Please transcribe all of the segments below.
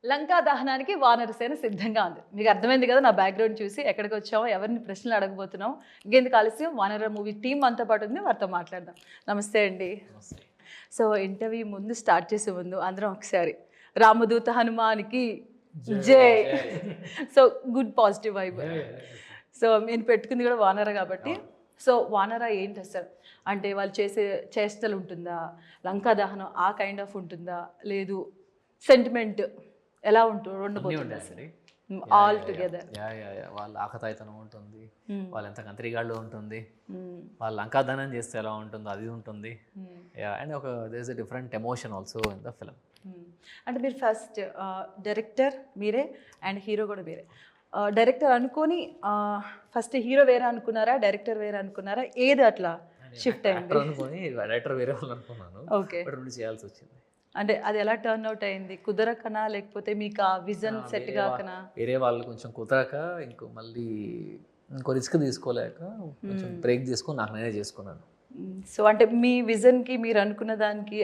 లంకా దహనానికి వానరసేన సిద్ధంగా ఉంది. మీకు అర్థమైంది కదా నా బ్యాక్గ్రౌండ్ చూసి ఎక్కడికి వచ్చామో, ఎవరిని ప్రశ్నలు అడగబోతున్నాం. ఇంకెందుకు ఆలస్యం, వానర మూవీ టీమ్ అంతా పాటు ఉంది, వారితో మాట్లాడదాం. నమస్తే అండి. సో ఇంటర్వ్యూ ముందు స్టార్ట్ చేసే ముందు అందరం ఒకసారి రామదూత హనుమానికి జై. So good positive vibe. So నేను పెట్టుకుంది కూడా వానర కాబట్టి. సో వానర ఏంటి అసలు అంటే వాళ్ళు చేసే చేష్టలు ఉంటుందా, లంకా దహనం ఆ కైండ్ ఆఫ్ ఉంటుందా, లేదు సెంటిమెంట్ ఎలా ఉండబోతుంది అసలు ఆల్ టుగెదర్? వాళ్ళ ఆకతాయితనం ఉంటుంది, వాళ్ళ ఎంత కంత్రిగాళ్ళు ఉంటుంది, వాళ్ళు లంకాదనం చేస్తే ఎలా ఉంటుందో అది ఉంటుంది. అండ్ ఒక there is a different emotion also in the film. అంటే మీరు ఫస్ట్ డైరెక్టర్ మీరే అండ్ హీరో కూడా మీరే. డైరెక్టర్ అనుకొని ఫస్ట్ హీరో వేరే అనుకున్నారా, డైరెక్టర్ వేరే అనుకున్నారా, ఏది అట్లా షిఫ్ట్ అయింది? అనుకొని డైరెక్టర్ వేరే వాళ్ళు అనుకున్నాను, ఓకే, రెండు చేయాల్సి వచ్చింది. అంటే అది ఎలా టర్న్ అవుట్ అయింది? కుదరకనా లేకపోతే మీకు ఆ విజన్ సెట్ కాకనా? వేరే వాళ్ళు కొంచెం కుదరక మళ్ళీ ఇంకో రిస్క్ తీసుకోలేక కొంచెం బ్రేక్ తీసుకొని నాకు నేనే చేసుకున్నాను. సో అంటే మీ విజన్కి మీరు అనుకున్న దానికి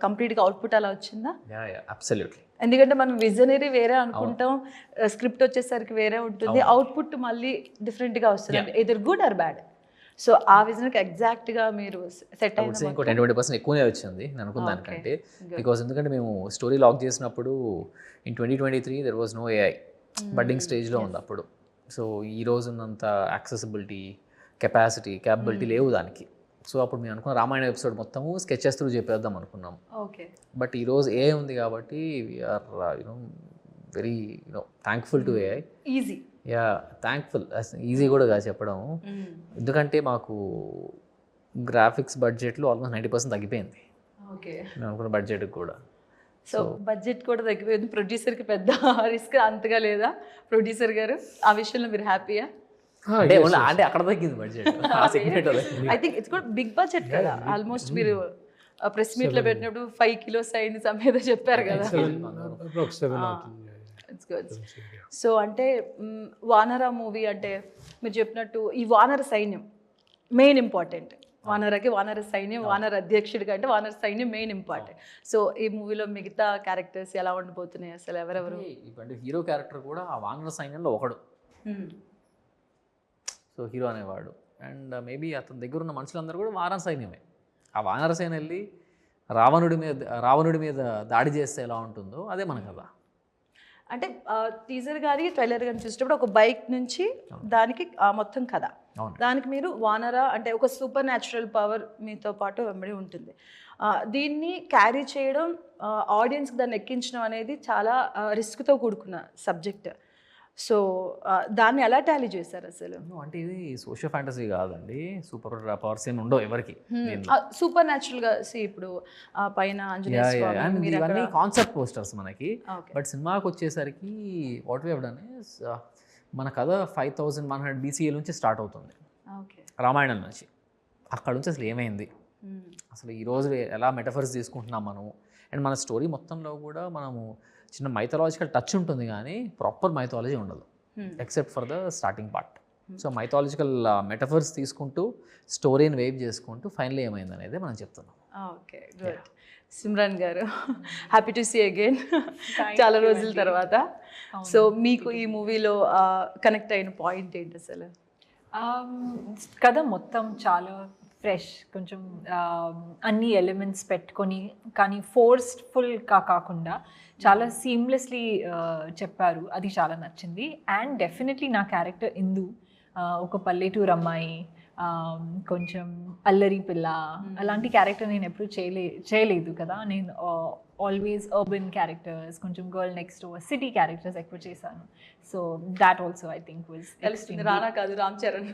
కంప్లీట్గా అవుట్పుట్ అలా వచ్చిందా? అబ్సల్యూట్లీ. ఎందుకంటే మనం విజనరీ వేరే అనుకుంటాం, స్క్రిప్ట్ వచ్చేసరికి వేరే ఉంటుంది, అవుట్పుట్ మళ్ళీ డిఫరెంట్గా వస్తుంది, either good or bad. So ఆ విజన్కి ఎగ్జాక్ట్గా మీరు సెట్ అయింది. ఇంకో 10-20% ఎక్కువనే వచ్చింది నేను అనుకున్న దానికంటే. బికాస్ ఎందుకంటే మేము స్టోరీ లాక్ చేసినప్పుడు in 2023 there was no AI, budding స్టేజ్లో ఉంది అప్పుడు. సో ఈ రోజు ఉన్నంత యాక్సెసిబిలిటీ, క్యాపబిలిటీ లేవు దానికి. సో అప్పుడు మేము అనుకున్న రామాయణ ఎపిసోడ్ మొత్తము స్కెచెస్ త్రూ చెప్పేద్దాం అనుకున్నాం. ఓకే, బట్ ఈరోజు ఏఐ ఉంది కాబట్టి we're very thankful to AI. Easy, thankful. Easy కూడా కాదు చెప్పడం, ఎందుకంటే మాకు గ్రాఫిక్స్ బడ్జెట్లో ఆల్మోస్ట్ 90% తగ్గిపోయింది. ఓకే, మేము అనుకున్న బడ్జెట్కి కూడా. సో బడ్జెట్ కూడా తగ్గిపోయింది, ప్రొడ్యూసర్కి పెద్ద రిస్క్ అంతగా లేదా? ప్రొడ్యూసర్ గారు ఆ విషయంలో మీరు హ్యాపీయా? అంటే అక్కడ తగ్గింది బడ్జెట్. ఐ థింక్ ఇట్స్ కూడా బిగ్ బడ్జెట్ కదా. ఆల్మోస్ట్ మీరు ప్రెస్ మీట్లో పెట్టినప్పుడు 5 kilos అయింది సమేత చెప్పారు కదా. It's good. సో అంటే వానర మూవీ అంటే మీరు చెప్పినట్టు ఈ వానర సైన్యం మెయిన్ ఇంపార్టెంట్. వానరకి వానర సైన్యం, వానర అధ్యక్షుడి కంటే వానర సైన్యం మెయిన్ ఇంపార్టెంట్. సో ఈ మూవీలో మిగతా క్యారెక్టర్స్ ఎలా ఉండబోతున్నాయి అసలు? ఎవరెవరు? అంటే హీరో క్యారెక్టర్ కూడా ఆ వానర సైన్యంలో ఒకడు. సో హీరో అనేవాడు అండ్ మేబీ అతని దగ్గర ఉన్న మనుషులందరూ కూడా వానర సైన్యమే. ఆ వానర సైన్యం వెళ్ళి రావణుడి మీద దాడి చేస్తే ఎలా ఉంటుందో అదే మన కథ. అంటే టీజర్ కానీ ట్రైలర్ కానీ చూసేటప్పుడు ఒక బైక్ నుంచి దానికి మొత్తం కథ, దానికి మీరు వానర అంటే ఒక సూపర్ న్యాచురల్ పవర్ మీతో పాటు వెంబడి ఉంటుంది. దీన్ని క్యారీ చేయడం, ఆడియన్స్కి దాన్ని ఎక్కించడం అనేది చాలా రిస్క్తో కూడుకున్న సబ్జెక్ట్. సో దాన్ని ఎలా టాలీ చేశారు అసలు? అంటే ఇది సోషల్ ఫ్యాంటసీ కాదండి, సూపర్ పవర్స్ ఏమి ఉండవు ఎవరికి. సూపర్ న్యాచురల్గా ఇప్పుడు పైన ఇవన్నీ కాన్సెప్ట్ పోస్టర్స్ మనకి. బట్ సినిమాకి వచ్చేసరికి what we have done is మన కథ 5100 BCE నుంచి స్టార్ట్ అవుతుంది, రామాయణం నుంచి. అక్కడ నుంచి అసలు ఏమైంది, అసలు ఈరోజు ఎలా మెటఫర్స్ తీసుకుంటున్నాం మనము. అండ్ మన స్టోరీ మొత్తంలో కూడా మనము చిన్న మైథాలజికల్ టచ్ ఉంటుంది కానీ ప్రాపర్ మైథాలజీ ఉండదు except for the starting part. So mythological metaphors తీసుకుంటూ స్టోరీని వేవ్ చేసుకుంటూ ఫైనల్ ఏమైంది అనేది మనం చెప్తున్నాం. Okay, good. సిమ్రాన్ గారు, హ్యాపీ టు సీ అగైన్ చాలా రోజుల తర్వాత. సో మీకు ఈ మూవీలో కనెక్ట్ అయిన పాయింట్ ఏంటి అసలు? కథ మొత్తం చాలా ఫ్రెష్, కొంచెం అన్ని ఎలిమెంట్స్ పెట్టుకొని కానీ ఫోర్స్ఫుల్గా కాకుండా చాలా సీమ్లెస్లీ చెప్పారు, అది చాలా నచ్చింది. అండ్ డెఫినెట్లీ నా క్యారెక్టర్ ఇందు ఒక పల్లెటూరు అమ్మాయి, కొంచెం అల్లరి పిల్ల, అలాంటి క్యారెక్టర్ నేను ఎప్పుడు చేయలేదు కదా. నేను ఆల్వేస్ అర్బన్ క్యారెక్టర్స్, కొంచెం girl next door city characters ఎక్కువ చేశాను. So that also I think was రానా కాదు రామ్ చరణ్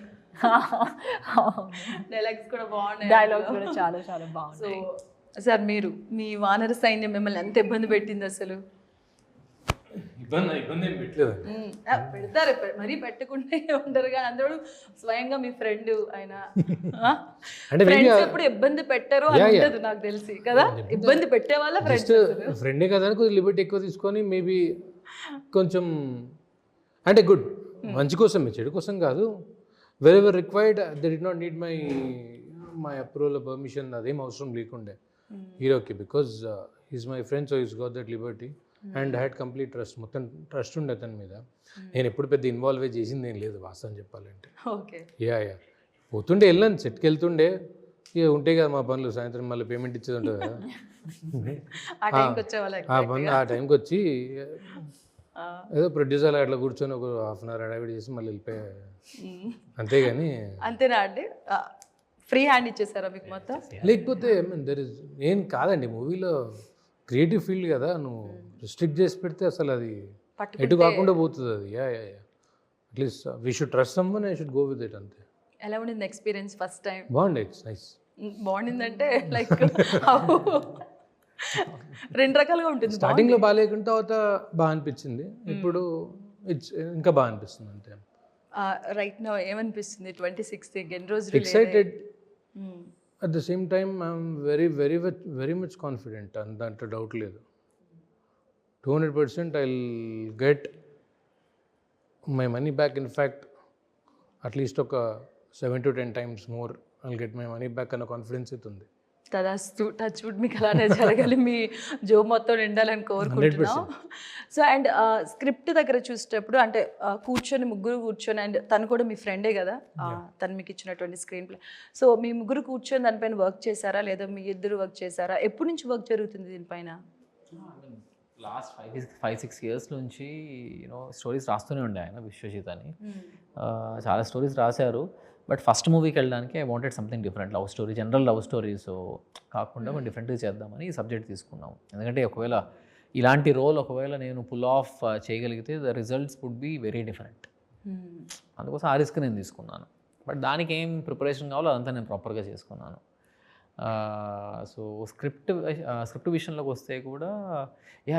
డైలాగ్స్ కూడా బాగున్నాయి, డైలాగ్స్ కూడా చాలా చాలా బాగున్నాయి. సార్ మీరు మీ వానర సైన్యం మిమ్మల్ని ఎంత ఇబ్బంది పెట్టింది అసలు? ఇబ్బంది ఏం పెట్టలేదు, పెడతారు మరీ పెట్టకుండా ఉండరు కానీ అందరూ స్వయంగా మీ ఫ్రెండ్ ఆయన ఎప్పుడు ఇబ్బంది పెట్టరు అని ఉండదు నాకు తెలిసి కదా. ఇబ్బంది పెట్టే వాళ్ళ ఫ్రెండే కదా అని కొద్దిగా లిబర్టీ ఎక్కువ తీసుకొని మేబీ కొంచెం అంటే గుడ్, మంచి కోసం, చెడు కోసం కాదు. Wherever required they did not need my approval permission, అదేం అవసరం లేకుండే హీరోకి, because he's my friend, so he's got that Liberty. And had complete trust, మొత్తం ట్రస్ట్ ఉండే అతని మీద. నేను ఎప్పుడు పెద్ద ఇన్వాల్వ్ చేసింది ఏం లేదు వాస్తవం చెప్పాలంటే. ఓకే. యా పోతుండే వెళ్ళాను, సెట్కి వెళ్తుండే, ఇక ఉంటాయి కదా మా పనులు, సాయంత్రం మళ్ళీ పేమెంట్ ఇచ్చేది ఉంటుంది కదా, ఆ టైంకి వచ్చేవాళ్ళ ఆ పని ఆ టైంకి వచ్చి ఏదో ప్రొడ్యూసర్ అట్లా కూర్చొని ఒక హాఫ్ అన్ అవర్ అడావిడి చేసి మళ్ళీ వెళ్ళిపోయా, అంతేగాని. అంతేనా అండి? ఫ్రీ హ్యాండ్ ఇచ్చేసారా మీకు మొత్తం? లేకపోతే దర్ ఇస్ ఏం కాదండి, మూవీలో క్రియేటివ్ ఫీల్డ్ కదా, నువ్వు రిస్ట్రిక్ట్ చేసి పెడితే అసలు అది ఎటు కాకుండా పోతుంది అది. Yeah at least we should trust someone, I should go with it, అంతే. ఎలా ఉండింది ఎక్స్పీరియన్స్ ఫస్ట్ టైం? బాగుండే, ఇట్స్ నైస్. బాగుండిందంటే లైక్ రెండు రకాలుగా ఉంటుంది. స్టార్టింగ్లో బాగాలేకుండా తర్వాత బాగా అనిపించింది, ఇప్పుడు ఇట్స్ ఇంకా బాగా అనిపిస్తుంది, అంతే. రైట్ నౌ ఏమనిపిస్తుంది? 26th ఎన్ని రోజులు? Excited, at the same time I'm very much confident, దాంట్లో డౌట్ లేదు. 200% I will get my money back. In fact at least ఒక 7 to 10 times more I get my money back అన్న కాన్ఫిడెన్స్ అయితే ఉంది. తదాస్తు, టచ్ వుడ్, మీకు అలానే జరగాలి, మీ జోబ్ మొత్తం నిండాలని కోరుకుంటున్నాం. సో అండ్ స్క్రిప్ట్ దగ్గర చూసేటప్పుడు అంటే ముగ్గురు కూర్చొని, అండ్ తను కూడా మీ ఫ్రెండే కదా, తను మీకు ఇచ్చినటువంటి స్క్రీన్ ప్లే. సో మీ ముగ్గురు కూర్చొని దానిపైన వర్క్ చేశారా, లేదా మీ ఇద్దరు వర్క్ చేశారా? ఎప్పటి నుంచి వర్క్ జరుగుతుంది దీనిపైన? లాస్ట్ 5-6 years నుంచి స్టోరీస్ రాస్తూనే ఉండే ఆయన, విశ్వజిత్ అని. చాలా స్టోరీస్ రాశారు. బట్ ఫస్ట్ మూవీకి వెళ్ళడానికి I wanted something different, love story, general love stories కాకుండా మనం డిఫరెంట్గా చేద్దామని ఈ సబ్జెక్ట్ తీసుకున్నాం. ఎందుకంటే ఒకవేళ ఇలాంటి రోల్ ఒకవేళ నేను పుల్ ఆఫ్ చేయగలిగితే the results would be very different. అందుకోసం ఆ రిస్క్ నేను తీసుకున్నాను. బట్ దానికి ఏం ప్రిపరేషన్ కావాలో అదంతా నేను ప్రాపర్గా చేసుకున్నాను. సో స్క్రిప్ట్ విషయంలోకి వస్తే కూడా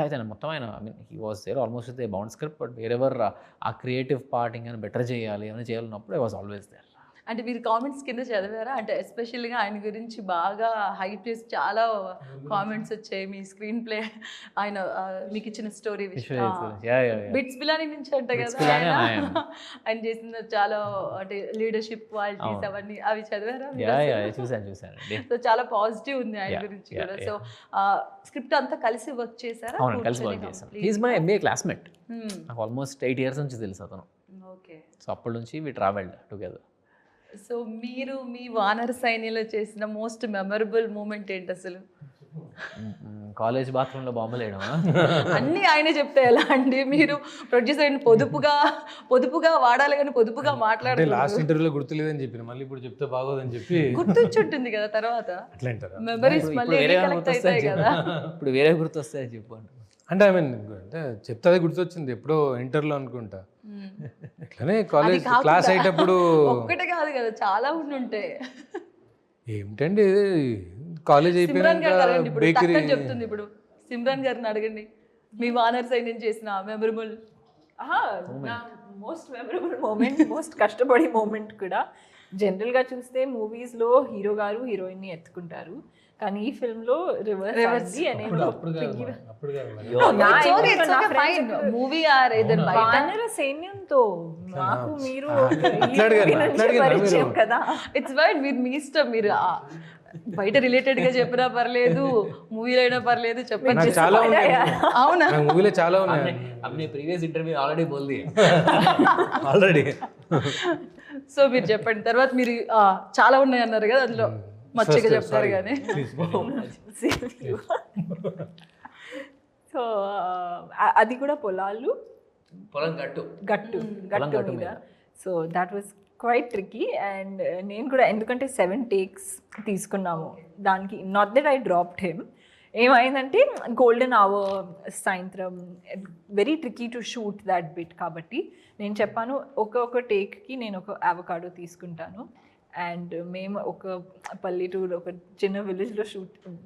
అయితే మొత్తం ఆయన he was there almost the bound script, but wherever ఆ క్రియేటివ్ పార్ట్ ఇంకా బెటర్ చేయాలి అని చేయాలన్నప్పుడు ఐ వాజ్ ఆల్వేస్ దేర్. అంటే మీరు కామెంట్స్ కింద చదివారా? అంటే ఎస్పెషల్గా ఆయన గురించి బాగా హైప్ చేసి చాలా కామెంట్స్ వచ్చాయి. మీ స్క్రీన్ ప్లే, ఆయన మీకు ఇచ్చిన స్టోరీ బిట్స్ పిలాని నుంచి అంట కదా, ఆయన చేసిన చాలా అంటే లీడర్షిప్ క్వాలిటీస్ అవన్నీ, అవి చదివారా? చూసాను. సో చాలా పాజిటివ్ ఉంది ఆయన గురించి కూడా. సో స్క్రిప్ట్ అంతా కలిసి వర్క్ చేశారా? కలిసి వర్క్ చేశాను. హీస్ మై MBA క్లాస్మేట్, నాకు ఆల్మోస్ట్ 8 years నుంచి తెలుసు అతను. ఓకే. సో అప్పటి నుంచి వి ట్రావెల్డ్ టుగెదర్. సో మీరు మీ వానర సైన్యంలో చేసిన మోస్ట్ మెమరబుల్ మూమెంట్ ఏంటి అసలు? కాలేజ్ బాత్రూంలో బాంబులు వేయడమా? అన్నీ ఆయనే చెప్తే ఎలా అండి? మీరు ప్రొడ్యూసర్ పొదుపుగా వాడాలి కానీ పొదుపుగా మాట్లాడాలి. లాస్ట్ ఇంటర్వ్యూలో గుర్తులేదని చెప్పిన, మళ్ళీ ఇప్పుడు చెప్తే బాగోదని చెప్పి గుర్తుంటుంది కదా తర్వాత అట్లా అంటారా? మెమరీస్ మళ్ళీ కలెక్ట్ అవుతాయి కదా. ఇప్పుడు వేరే గుర్తొస్తాయని చెప్పు అంటే ఐ మీన్ అంటే చెప్తే అదే గుర్తొచ్చింది ఎప్పుడో ఇంటర్లో అనుకుంటా. ఇట్లానే కాలేజ్ క్లాస్ అయ్యేటప్పుడు ఒక్కటే కాదు కదా, చాలా ఉంటాయి. ఏమిటండి కాలేజ్ అయిపోయినాక బేకరీ చెప్తుంది. ఇప్పుడు సిమ్రాన్ గారిని అడగండి, మీ వానర్ సైన్యం చేసిన memorable most memorable moment, most కష్టపడే మూమెంట్ కూడా. జనరల్గా చూస్తే మూవీస్లో హీరో గారు హీరోయిన్ని ఎత్తుకుంటారు, కానీ ఈ ఫిల్మ్ లో రివర్స్ సైన్యంతో మాకు మీరు కదా. ఇట్స్ వైట్, మీరు మీ ఇష్టం, మీరు బయట రిలేటెడ్ గా చెప్పినా పర్లేదు, మూవీలో అయినా పర్లేదు, చెప్పండి. అవునా? మూవీలో చాలా ఉన్నాయి. अपने प्रीवियस इंटरव्यू ऑलरेडी बोल दिए ఆల్రెడీ. సో మీరు చెప్పండి, తర్వాత మీరు చాలా ఉన్నాయి అన్నారు కదా, అందులో మచ్చిగా చెప్తారు కానీ. సో అది కూడా పొలం గట్టు మీద. So that was quite tricky. And నేను కూడా, ఎందుకంటే 7 takes తీసుకున్నాము దానికి. Not that I dropped him, ఏమైందంటే గోల్డెన్ అవర్ సాయంత్రం, very tricky to shoot that bit. కాబట్టి నేను చెప్పాను ఒక్కొక్క టేక్కి నేను ఒక అవకాడో తీసుకుంటాను. అండ్ మేము ఒక పల్లెటూరు, ఒక చిన్న విలేజ్లో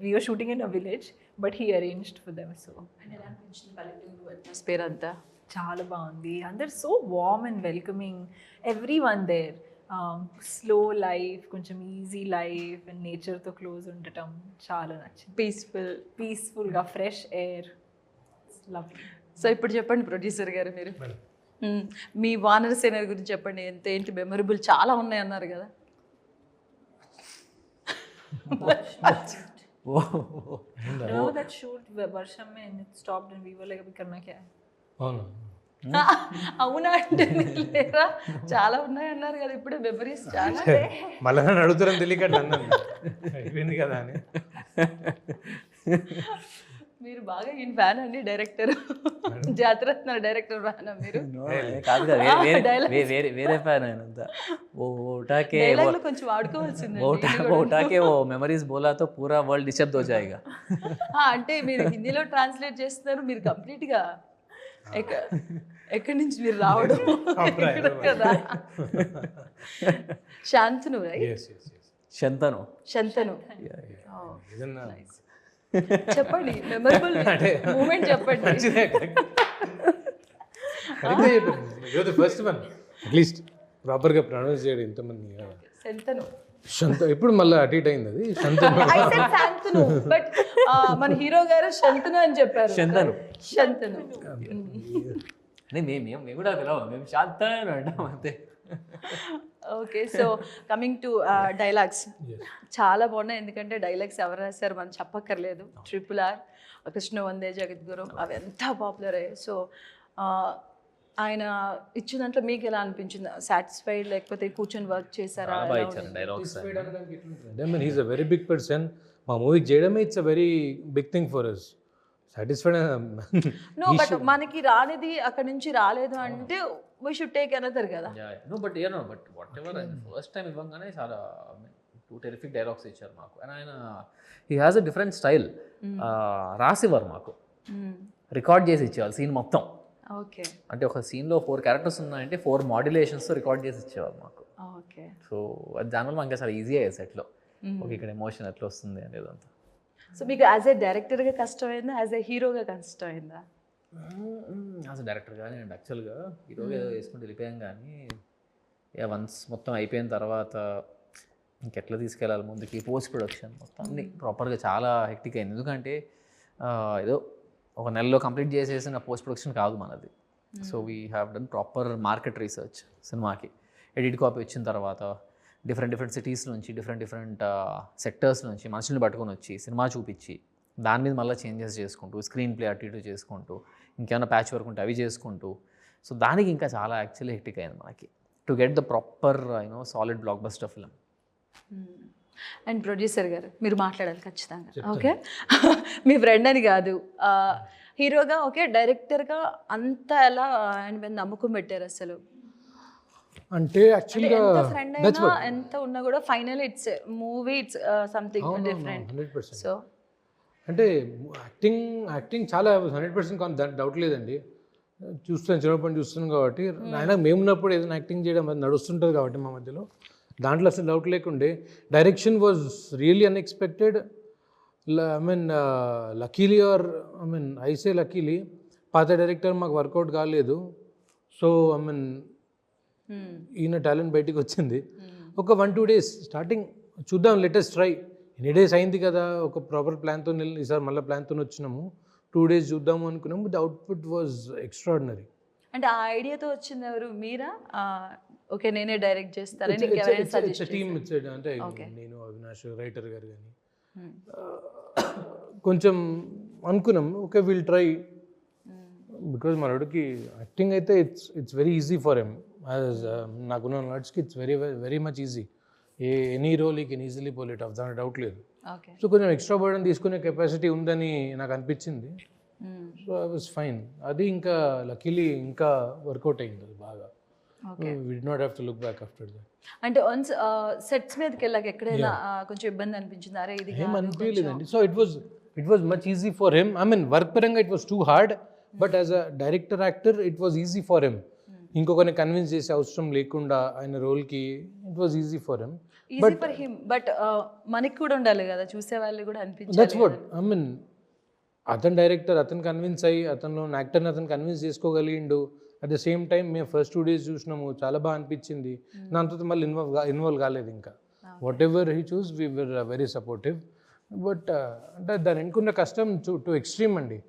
we're shooting in a village, but he arranged for them. So atmosphere అంతా చాలా బాగుంది. అందరు so warm and welcoming, everyone there. Slow life, కొంచెం ఈజీ లైఫ్, అండ్ నేచర్తో క్లోజ్ ఉండటం చాలా నచ్చింది. పీస్ఫుల్గా ఫ్రెష్ ఎయిర్, లవ్లీ. సో ఇప్పుడు చెప్పండి ప్రొడ్యూసర్ గారు, మీరు మీ వానర సేన గురించి చెప్పండి. ఏంటి మెమరబుల్? చాలా ఉన్నాయి అన్నారు కదా. Remember that shoot where Varsham mein and it stopped and we were like, abhi karna kya hai? అవును. అవునా అంటే లేరా చాలా ఉన్నాయి అన్నారు కదా ఇప్పుడే మెమరీస్ చాలా. మళ్ళీ నన్ను అడుగుతారని తెలియక అన్నాను అయిపోయింది కదా అని. మీరు బాగా ఈయన ఫ్యాన్ అండి డైరెక్టర్, జాతరత్న డైరెక్టర్ ఫ్యాన్ మీరు. కాదు కదా, వేరే ఫ్యాన్ ఆయన అంతా. ఓటాకే డైలాగ్ లో కొంచెం వాడుకోవాల్సింది. ఓటాకే ఓ మెమరీస్ బోలా తో పూరా వరల్డ్ డిస్టర్బ్ తో జాయేగా. అంటే మీరు హిందీలో ట్రాన్స్లేట్ చేస్తున్నారు, మీరు కంప్లీట్ గా ఎక్కడి నుంచి మీరు రావడం కదా. శాంతను శంతను శంతను చెప్పండి, మెమరబుల్ మూమెంట్ చెప్పండి. ఫస్ట్ వన్ అట్లీస్ట్ ప్రాపర్గా ప్రొనౌన్స్ చేయడం ఇంతమంది. శంతను శంత ఎప్పుడు మళ్ళీ అటు ఇటు అయింది అది శంతను. శాంతను బట్ మన హీరో గారు శంతను అని చెప్పారు. శంతను శంతను మేము కూడా పిలవం, మేము శాంతను అంటాం అంతే. Okay, so coming to dialogues చాలా బాగున్నాయి. ఎందుకంటే డైలాగ్స్ ఎవరు రాశారు మనం చెప్పక్కర్లేదు. RRR, కృష్ణ వందే జగద్గురు అవి ఎంత పాపులర్ అయ్యాయి. సో ఆయన ఇచ్చిన దాంట్లో మీకు ఎలా అనిపించింది? సాటిస్ఫైడ్ లేకపోతే కూర్చొని వర్క్ చేశారా? He's a very big person. మా మూవీకి చేయడమే it's a very big thing for us. Satisfied no, but మనకి రానిది అక్కడ నుంచి రాలేదు అంటే వీ షుడ్ టేక్ అనదర్ కదా. No but whatever first time ఇవ్వగానే చాలా 2 టెరిఫిక్ డైలాగ్స్ ఇచ్చారు మాకు. అండ్ ఆయన he has a different style. రాసివ్వరు మాకు, రికార్డ్ చేసి ఇచ్చేవాళ్ళు సీన్ మొత్తం. ఓకే, అంటే ఒక సీన్లో 4 క్యారెక్టర్స్ ఉన్నాయంటే 4 మాడ్యులేషన్స్తో రికార్డ్ చేసి ఇచ్చేవాళ్ళు మాకు. ఓకే, సో అది దానివల్ల మనకి చాలా ఈజీ అయ్యేది సెట్లో. ఓకే, ఇక్కడ ఎమోషన్ ఎట్లా వస్తుంది అనేది అంతా. సో మీకు యాజ్ ఏ డైరెక్టర్గా కష్టమైందా, యాజ్ ఏ హీరోగా కష్టమైందా? యాజ్ డైరెక్టర్ కానీ అండ్ యాక్చువల్గా హీరోగా ఏదో వేసుకుంటూ వెళ్ళిపోయాం. కానీ వన్స్ మొత్తం అయిపోయిన తర్వాత ఇంకెట్లా తీసుకెళ్ళాలి ముందుకి, పోస్ట్ ప్రొడక్షన్ మొత్తం అన్ని ప్రాపర్గా చాలా హెక్టిక్ అయింది. ఎందుకంటే ఏదో ఒక నెలలో కంప్లీట్ చేసేసిన పోస్ట్ ప్రొడక్షన్ కాదు మనది. So we have done proper market research సినిమాకి. ఎడిట్ కాపీ వచ్చిన తర్వాత డిఫరెంట్ సిటీస్ నుంచి డిఫరెంట్ సెక్టర్స్ నుంచి మనుషుల్ని పట్టుకొని వచ్చి సినిమా చూపించి దాని మీద మళ్ళీ చేంజెస్ చేసుకుంటూ స్క్రీన్ ప్లే అటు ఇటు చేసుకుంటూ ఇంకేమైనా ప్యాచ్ వర్క్ ఉంటే అవి చేసుకుంటూ, సో దానికి ఇంకా చాలా యాక్చువల్లీ హెక్టిక్ అయింది మనకి to get the proper solid block buster film. And producer గారు మీరు మాట్లాడాలి ఖచ్చితంగా. ఓకే, మీ ఫ్రెండ్ అని కాదు, హీరోగా ఓకే, డైరెక్టర్గా అంత ఎలా ఆయన మీద నమ్మకం పెట్టారు అసలు? అంటే యాక్చువల్గా ఫ్రెండ్ అయినా ఎంత ఉన్నా కూడా final it's movie, it's something different. 100%. So అంటే యాక్టింగ్ చాలా 100% డౌట్ లేదండి. చిన్నప్పటి చూస్తున్నాం కాబట్టి ఆయన మేమున్నప్పుడు ఏదైనా యాక్టింగ్ చేయడం అది నడుస్తుంటుంది కాబట్టి మా మధ్యలో దాంట్లో అసలు డౌట్ లేకుండే. Direction was really unexpected. I mean luckily or I say luckily పాత డైరెక్టర్ మాకు వర్కౌట్ కాలేదు. సో ఐ మీన్ ఈయన టాలెంట్ బయటికి వచ్చింది. ఒక 1-2 డేస్ స్టార్టింగ్ చూద్దాం, లేటెస్ట్ ట్రై. ఎన్ని డేస్ అయింది కదా, ఒక ప్రాపర్ ప్లాన్తో ఈసారి మళ్ళీ ప్లాన్తో వచ్చినాము. 2 డేస్ చూద్దాము అనుకున్నాము. The output was extraordinary. అంటే ఆ ఐడియాతో వచ్చింది ఎవరు, మీరా? ఓకే, నేనే డైరెక్ట్ చేస్తాను టీమ్. అంటే నేను, అవినాష్, రైటర్ గారు కానీ కొంచెం అనుకున్నాం ఓకే విల్ ట్రై. బికాజ్ మనోడికి యాక్టింగ్ అయితే it's very easy for him. నాకున్న నాలెడ్జ్కి it's very much easy. Any role he can easily pull it off, దాని డౌట్ లేదు. సో కొంచెం ఎక్స్ట్రా బర్డన్ తీసుకునే కెపాసిటీ ఉందని నాకు అనిపించింది. So I was fine. అది ఇంకా లక్కీలీ ఇంకా వర్కౌట్ అయింది అది బాగా. We did not have to look back after that. అంటే వన్స్ సెట్స్ మీదకి వెళ్ళాక ఎక్కడైనా కొంచెం ఇబ్బంది అనిపించింది? అరే ఇది ఏం అనిపించలేదండి. So it was much easy for him. I mean work పరంగా it was too hard, but as a director actor it was easy for him. ఇంకొకరిని కన్విన్స్ చేసే అవసరం లేకుండా ఆయన రోల్కి it was easy for him. Easy for him, but మనకి కూడా ఉండాలి కదా, చూసే వాళ్ళు కూడా అనిపించాలి. That's what I mean. అతను డైరెక్టర్, అతను కన్విన్స్ అయ్యి అతను యాక్టర్ని అతను కన్విన్స్ చేసుకోగలిగిండు. అట్ ద సేమ్ టైం మేము ఫస్ట్ 2 days చూసినాము, చాలా బాగా అనిపించింది. దాంతో మళ్ళీ ఇన్వాల్వ్ కాలేదు ఇంకా. What ever he choose we were very supportive. But అంటే దాని ఎన్నుకున్న కష్టం టు ఎక్స్ట్రీమ్ అండి.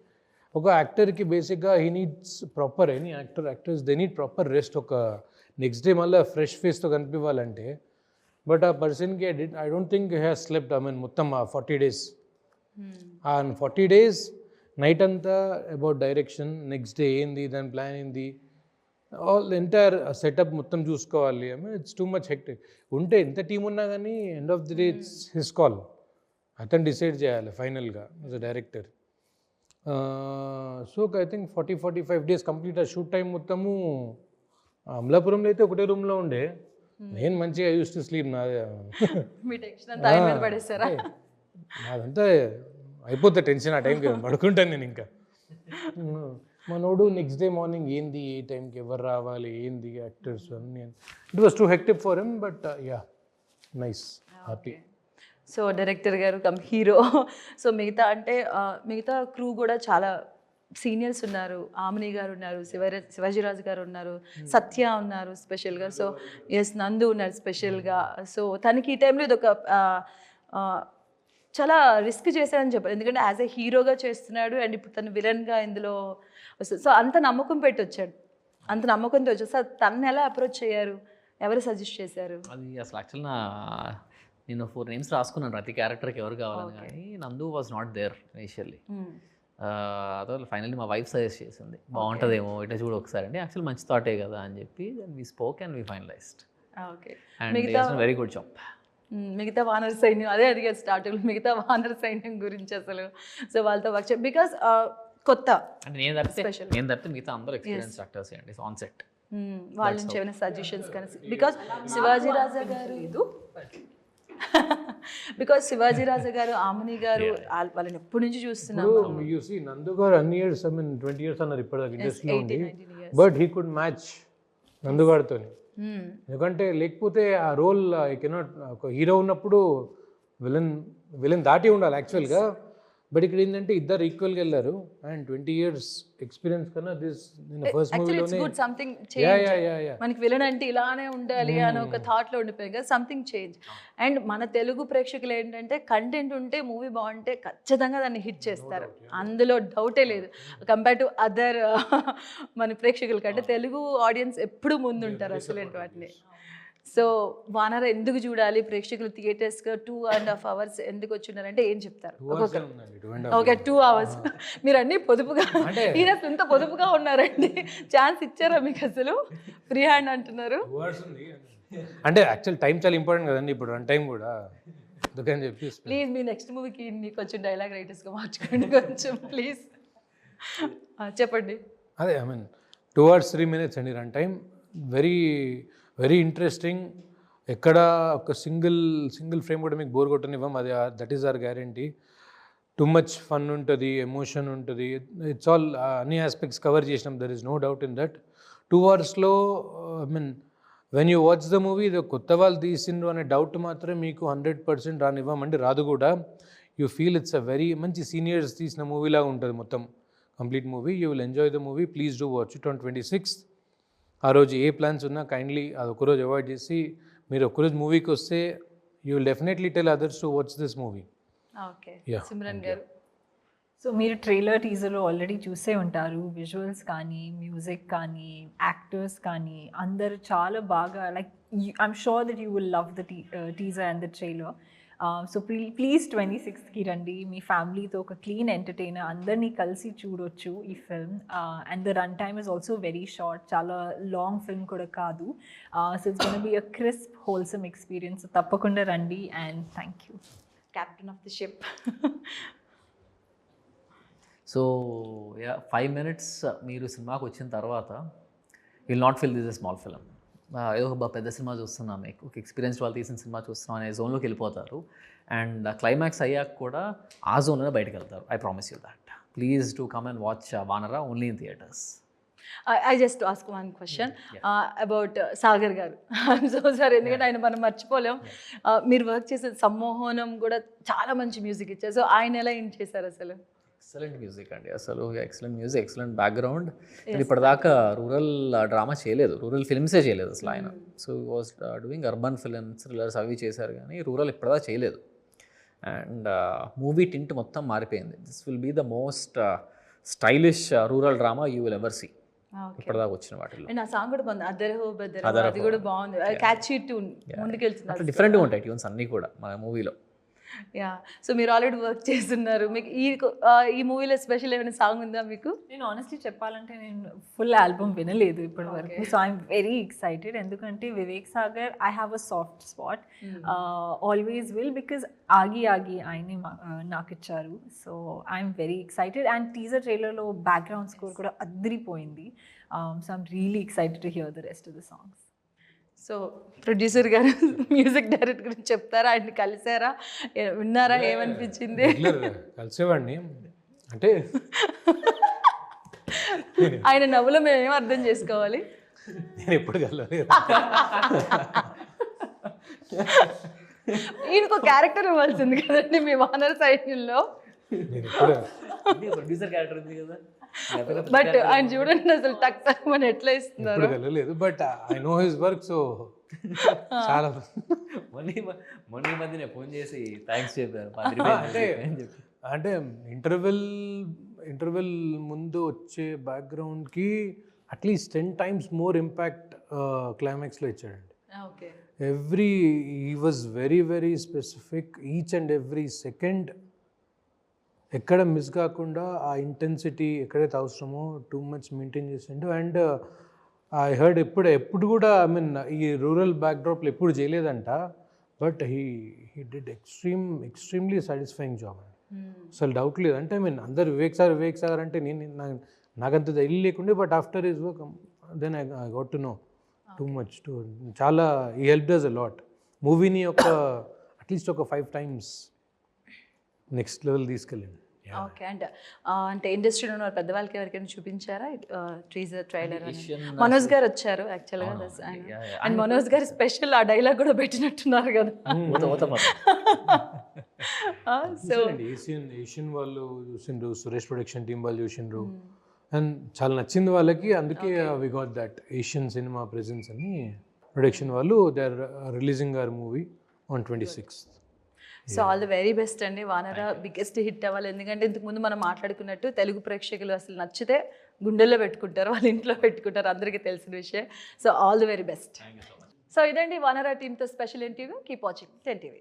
ఒక యాక్టర్కి బేసిక్గా he needs proper, any actors they need proper rest. ఒక నెక్స్ట్ డే మళ్ళీ ఫ్రెష్ ఫేస్తో కనిపించాలంటే. బట్ ఆ పర్సన్కి I don't think he has slept. I mean మొత్తం ఆ 40 days ఆ 40 days నైట్ అంతా అబౌట్ డైరెక్షన్, నెక్స్ట్ డే ఏంది, దాని ప్లాన్ ఏంది, ఆల్ ఎంటైర్ సెటప్ మొత్తం చూసుకోవాలి. I mean it's too much hectic. ఉంటే ఎంత టీం ఉన్నా కానీ end of the day it's his call. అతను డిసైడ్ చేయాలి ఫైనల్గా as a director. So I think 40-45 days complete. ఆ షూట్ టైం మొత్తము అమలాపురంలో అయితే ఒకటే రూమ్లో ఉండే. నేను మంచిగా use to sleep. Me tension అంతా ఆయన మీద పడేస్తారా? నాదంతా అయిపోతే టెన్షన్ ఆ టైంకి పడుకుంటాను నేను. ఇంకా మనోడు నెక్స్ట్ డే మార్నింగ్ ఏంది, ఏ టైంకి ఎవరు రావాలి, ఏంది యాక్టర్స్ అన్నీ. It was two hectic for him, but yeah nice, happy. So director గారు కమ్ హీరో. సో మిగతా అంటే మిగతా క్రూ కూడా చాలా సీనియర్స్ ఉన్నారు. ఆమని గారు ఉన్నారు, శివాజీరాజు గారు ఉన్నారు, సత్య ఉన్నారు స్పెషల్గా. సో ఎస్, నందు ఉన్నారు స్పెషల్గా. సో తనకి ఈ టైంలో ఇది ఒక చాలా రిస్క్ చేశారని చెప్పారు. ఎందుకంటే యాజ్ ఎ హీరోగా చేస్తున్నాడు అండ్ ఇప్పుడు తను విలన్గా ఇందులో వస్తుంది. సో అంత నమ్మకం పెట్టి వచ్చాడు, అంత నమ్మకంతో వచ్చాడు. సో తనని ఎలా అప్రోచ్ అయ్యారు, ఎవరు సజెస్ట్ చేశారు? అది అసలు యాక్చువల్ నేను 4 names రాసుకున్నాను ప్రతి క్యారెక్టర్కి ఎవరు కావాలని, కానీ నందు వాజ్ నాట్ దేర్ ఇనిషియల్లీ. అదో ఫైనల్లీ మా వైఫ్ సజెస్ట్ చేసింది, బాగుంటుందేమో ఇట్లా చూడు ఒకసారి అంటే. యాక్చువల్ మంచి థాటే కదా అని చెప్పి then we spoke and we finalised. Okay, and very good job. మిగతా వానర సైన్యం, అదే అడిగారు స్టార్టింగ్లో, మిగతా వానర సైన్యం గురించి అసలు. సో వాళ్ళతో వర్క్ బికాస్ కొత్త అంటే నేను తప్పితే మిగతా అందరూ ఎక్స్పీరియన్స్ యాక్టర్స్ అండి ఆన్ సెట్. వాళ్ళ నుంచి ఏమైనా సజెషన్స్ కానీ, బికాస్ శివాజీరాజా గారు శివాజీరాజా గారు, ఆమని గారు వాళ్ళని ఎప్పటి నుంచి చూస్తున్నాము. నందు గారు అన్ని ఇయర్స్, ఐ మీన్ 20 years అన్నారు ఇప్పటిదాకా ఇండస్ట్రీలో ఉండి, బట్ హీ కుడ్ మ్యాచ్ నందు గారితో. ఎందుకంటే లేకపోతే ఆ రోల్ ఐ కెనాట్. ఒక హీరో ఉన్నప్పుడు విలన్ దాటి ఉండాలి యాక్చువల్గా. బట్ ఇక్కడ ఏంటంటే ఇద్దరు ఈక్వల్గా వెళ్ళారు. అండ్ 20 years ఎక్స్పీరియన్స్ కన్నా దిస్ ఫస్ట్ మూవీలోనే సంథింగ్ మనకి విలన్ అంటే ఇలానే ఉండాలి అని ఒక థాట్లో ఉండిపోయింది కదా, సంథింగ్ చేంజ్. అండ్ మన తెలుగు ప్రేక్షకులు ఏంటంటే కంటెంట్ ఉంటే మూవీ బాగుంటే ఖచ్చితంగా దాన్ని హిట్ చేస్తారు, అందులో డౌటే లేదు. కంపేర్ టు అదర్ మన ప్రేక్షకుల కంటే తెలుగు ఆడియన్స్ ఎప్పుడు ముందుంటారు అసలు వాటిని. సో వానర ఎందుకు చూడాలి ప్రేక్షకులు థియేటర్స్గా 2.5 hours ఎందుకు వచ్చిన్నారంటే ఏం చెప్తారు? Okay, 2 hours. మీరు అన్నీ పొదుపుగా, ఈయన ఇంత పొదుపుగా ఉన్నారండి. ఛాన్స్ ఇచ్చారా మీకు అసలు? ఫ్రీ హ్యాండ్ అంటున్నారు. అంటే యాక్చువల్ టైం చాలా ఇంపార్టెంట్ కదండి ఇప్పుడు, రన్ టైం కూడా. అందుకని చెప్పి ప్లీజ్ మీ నెక్స్ట్ మూవీకి మీకు కొంచెం డైలాగ్ రైటర్స్గా మార్చుకోండి కొంచెం ప్లీజ్. చెప్పండి. అదే ఐ మీన్ 2 hours 3 minutes అండి run time. Very very interesting. ఎక్కడ ఒక సింగిల్ ఫ్రేమ్ కూడా మీకు బోర్ కొట్టనివ్వం. అది that is our guarantee. Too much fun ఉంటుంది, ఎమోషన్ ఉంటుంది. ఇట్స్ ఆల్ అన్ని ఆస్పెక్ట్స్ కవర్ చేసినాం, there is no doubt in that. 2 hours I mean when you watch the movie ఇది కొత్త వాళ్ళు తీసిండ్రు అనే డౌట్ మాత్రం మీకు 100% రానివ్వమండి, రాదు కూడా. You feel it's a very మంచి సీనియర్స్ తీసిన మూవీలాగా ఉంటుంది మొత్తం complete movie. You will enjoy the movie. Please do watch it on 26th. ఆ రోజు ఏ ప్లాన్స్ ఉన్నా కైండ్లీ అది ఒకరోజు అవాయిడ్ చేసి మీరు ఒకరోజు మూవీకి వస్తే you will definitely tell others to watch this movie. Okay, Simran గారు. సో మీరు ట్రైలర్ టీజర్లో ఆల్రెడీ చూసే ఉంటారు. విజువల్స్ కానీ, మ్యూజిక్ కానీ, యాక్టర్స్ కానీ అందరు చాలా బాగా, like I'm sure that you will love the teaser and the trailer. So please 26th రండి, మీ ఫ్యామిలీతో ఒక క్లీన్ ఎంటర్టైనర్, అందరినీ కలిసి చూడొచ్చు ఈ film. And the run time is also very short, చాలా లాంగ్ ఫిల్మ్ కూడా కాదు. So it's gonna be a crisp wholesome experience. తప్పకుండా రండి and thank you. Captain of the ship. So 5 minutes మీరు సినిమాకి వచ్చిన తర్వాత will not feel this a small film. ఏదో ఒక పెద్ద సినిమా చూస్తున్నాం, మీకు ఒక ఎక్స్పీరియన్స్ వాళ్ళు తీసిన సినిమా చూస్తున్నాం అనే జోన్లోకి వెళ్ళిపోతారు. అండ్ క్లైమాక్స్ అయ్యాక కూడా ఆ జోన్లోనే బయటకు వెళ్తారు. I promise you that. Please to come and watch Vanara only in theatres. I just ask one question about Sagar గారు. సో సార్, ఎందుకంటే ఆయన మనం మర్చిపోలేం. మీరు వర్క్ చేసే సమ్మోహనం కూడా చాలా మంచి మ్యూజిక్ ఇచ్చారు. సో ఆయన ఎలా ఏం చేశారు అసలు? ఎక్సలెంట్ మ్యూజిక్ అండి, అసలు ఎక్సలెంట్ మ్యూజిక్, ఎక్సలెంట్ బ్యాక్గ్రౌండ్. ఇప్పటిదాకా రూరల్ డ్రామా చేయలేదు, రూరల్ ఫిల్మ్సే చేయలేదు అసలు ఆయన. So was doing urban films, thrillers అవి చేశారు, కానీ రూరల్ ఇప్పటిదాకా చేయలేదు. అండ్ మూవీ టింట్ మొత్తం మారిపోయింది. This will be the most stylish rural drama you will ever see ఇప్పటిదాకా వచ్చిన వాటిలో. అండ్ ఆ సాంగ్ కూడా బాగుంది, అదరహో బదరహో, అది కూడా బాగుంది. క్యాచీ ట్యూన్, ముందుకెళ్తుంది. డిఫరెంట్గా ఉంటాయి ట్యూన్స్ అన్నీ కూడా మన మూవీలో. యా, సో మీరు ఆల్రెడీ వర్క్ చేస్తున్నారు. మీకు ఈ మూవీలో స్పెషల్ ఏమైనా సాంగ్ ఉందా మీకు? నేను ఆనెస్ట్లీ చెప్పాలంటే నేను ఫుల్ ఆల్బమ్ వినలేదు ఇప్పటి వరకు. సో ఐఎమ్ వెరీ ఎక్సైటెడ్, ఎందుకంటే Vivek Sagar I have a soft spot, always will, because ఆగి ఆగి ఆయనే నాకు ఇచ్చారు. So I'm very excited. And teaser ట్రైలర్లో బ్యాక్గ్రౌండ్ స్కోర్ కూడా అదిరిపోయింది. So I'm really excited to hear the rest of the songs. So producer గారు మ్యూజిక్ డైరెక్టర్ గురించి చెప్తారా? ఆయన్ని కలిసారా, విన్నారా, ఏమనిపించింది? కలిసేవాడిని అంటే ఆయన నవ్వులో మేము ఏం అర్థం చేసుకోవాలి? నేను ఎప్పుడు కలవలేదు. ఈయనకు క్యారెక్టర్ ఇవ్వాల్సింది కదండి మీ వానర సైన్యంలో. నేను ఎప్పుడు ప్రొడ్యూసర్ క్యారెక్టర్ ఉంది కదా. బట్ ఆయన చూడండి అసలు టక్ టక్ అని ఎట్లా ఇస్తున్నారు. ఎప్పుడు కలవలేదు, but I know his work. So చాలా మొన్న ఈ మధ్య నేను ఫోన్ చేసి థ్యాంక్స్ చెప్పారు. అంటే ఇంటర్వెల్ ముందు వచ్చే బ్యాక్గ్రౌండ్కి అట్లీస్ట్ 10 times మోర్ ఇంపాక్ట్ క్లైమాక్స్లో ఇచ్చాడండి. Okay, he was very very specific. Each and every second ఎక్కడ మిస్ కాకుండా ఆ ఇంటెన్సిటీ ఎక్కడైతే అవసరమో టూ మచ్ మెయింటైన్ చేసిండు. అండ్ ఐ హర్డ్ ఎప్పుడు కూడా ఐ మీన్ ఈ రూరల్ బ్యాక్డ్రాప్లో ఎప్పుడు చేయలేదంట, but he did extremely satisfying job అండి. అసలు డౌట్ లేదు. అంటే ఐ మీన్ అందరు వివేక్ సాగర్ అంటే నాకంత ధైర్యం లేకుండే, but after his work then I got to know too much. చాలా ఈ హెల్ప్ డస్ అ లాట్. మూవీని అట్లీస్ట్ ఒక 5 times నెక్స్ట్ లెవెల్ తీసుకెళ్ళండి. ఓకే. అండ్ అంటే ఇండస్ట్రీలో ఉన్న పెద్దవాళ్ళకి ఎవరికైనా చూపించారా టీజర్ ట్రైలర్? మనోజ్ గారు వచ్చారు యాక్చువల్గా. అండ్ మనోజ్ గారు స్పెషల్ ఆ డైలాగ్ కూడా పెట్టినట్టున్నారు కదా. సో ఏషియన్ వాళ్ళు చూసిండ్రు, సురేష్ ప్రొడక్షన్ టీం వాళ్ళు చూసిండ్రు, అండ్ చాలా నచ్చింది వాళ్ళకి. అందుకే we got that Asian cinema presence అని ప్రొడక్షన్ వాళ్ళు. They are releasing our movie on 26th. So all the very best అండి. వానర బిగ్గెస్ట్ హిట్ అవ్వాలి. ఎందుకంటే ఇంతకుముందు మనం మాట్లాడుకున్నట్టు తెలుగు ప్రేక్షకులు అసలు నచ్చితే గుండెల్లో పెట్టుకుంటారు, వాళ్ళ ఇంట్లో పెట్టుకుంటారు, అందరికీ తెలిసిన విషయం. So all the very best. So ఇదండి వానర టీమ్తో special interview. Keep watching 10 TV.